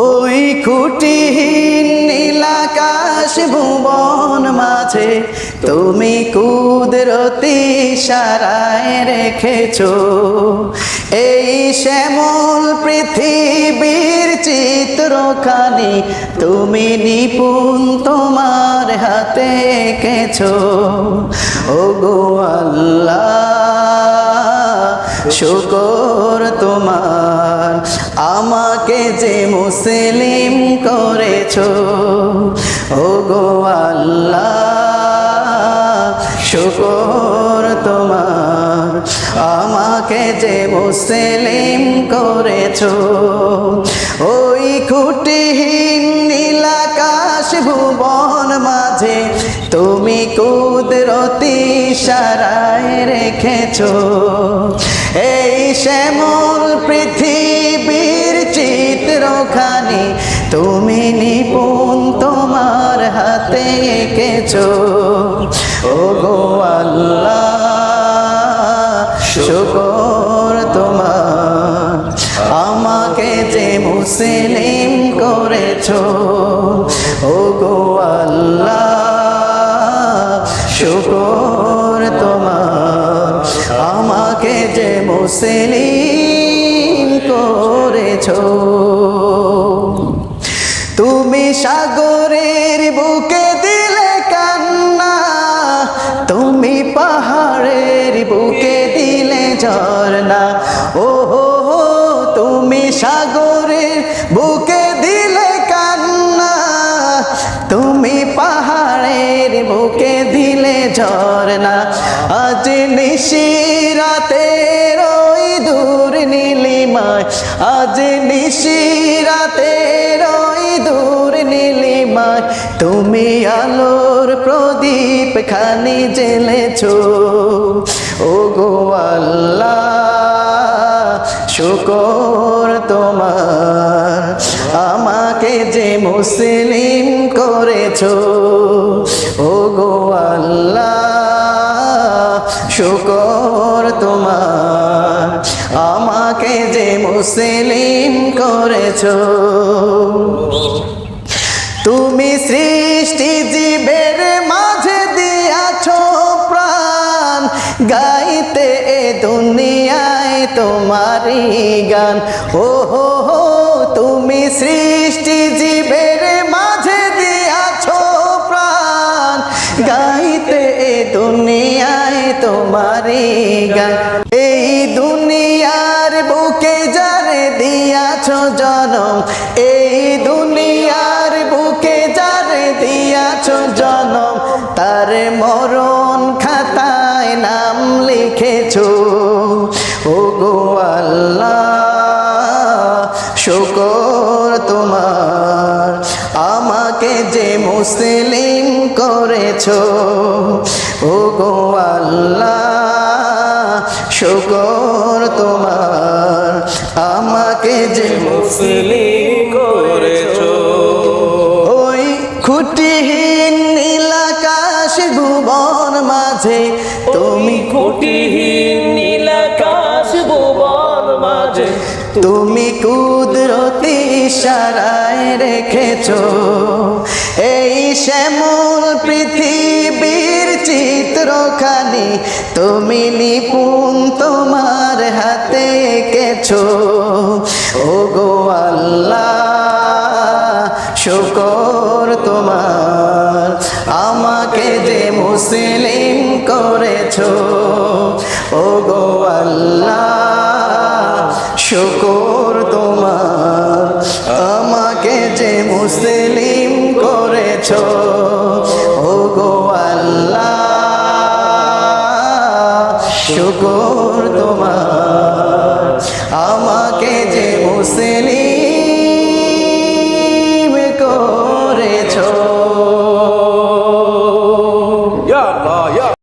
ওই খুঁটিহীন নীলাকাশ ভুবন মাঝে তুমি কুদরতি ইশারায় রেখেছো এই শ্যামল পৃথিবীর চিত্রখানি তুমি নিপুণ তোমার হাতে এঁকেছো। ওগো আল্লাহ শুকর তোমার আমাকে যে মুসলিম করেছো। ওগো আল্লাহ শুকর তোমার আমাকে যে মুসলিম করেছো। ওই খুঁটিহীন নীলাকাশ ভুবন মাঝে তুমি কুদরতি ইশারায় রেখেছো এই শ্যামল পৃথিবীর চিত্রখানি তুমি নিপুণ তোমার হাতে এঁকেছো। ওগো আল্লাহ শুকর তোমার আমাকে যে মুসলিম করেছো। ওগো আল্লাহ শুকর তোমার আমাকে যে মুসলিম করেছো। তুমি সাগরের বুকে দিলে কান্না তুমি পাহাড়ের বুকে দিলে ঝরনা। ও হো হো তুমি সাগরের বুকে দিলে কান্না তুমি পাহাড়ের বুকে দিলে ঝরনা। আজ নিশিরাতের ওই দূর নীলিমায় আজ নিশিরাতের ওই দূর নীলিমায় তুমি আলোর প্রদীপ খানি জ্বেলেছো। ওগো আল্লাহ শুকর তোমার আমাকে যে মুসলিম করেছো। ওগো আল্লাহ শুকর তোমার আমাকে যে মুসলিম করেছো। তুমি সৃষ্টি জীবের মাঝে দিয়াছো প্রাণ গাইতে এ দুনিয়ায় তোমারই গান। ও হো হো তুমি সৃষ্টি জীবের মাঝে দিয়াছো প্রাণ গাইতে এ দুনিয়ায় তোমারই গান। এই দুনিয়ার বুকে যারে দিয়াছো জনম এই দুনিয়ার বুকে যারে দিয়াছো জনম তার মরণ খাতায় নাম লিখেছো। ওগো আল্লাহ শুকর তোমার আমাকে যে মুসলিম করেছো। ওগো আল্লাহ শুকর তোমার আমাকে যে মুসলিম করেছো। ওই খুঁটিহীন নীলাকাশ ভুবন মাঝে তুমি খুঁটিহীন নীলাকাশ ভুবন মাঝে তুমি কুদরতি ইশারায় রেখেছো এই শ্যামল পৃথিবীর চিত্রখানি তুমি নিপুণ তোমার হাতে এঁকেছো। ওগো আল্লাহ শুকর তোমার আমাকে যে মুসলিম করেছো। ওগো আল্লাহ শুকর তোমার আমাকে যে মুসলিম করেছো। ওগো আল্লাহ শুকর তোমার আমাকে যে মুসলিম করেছো।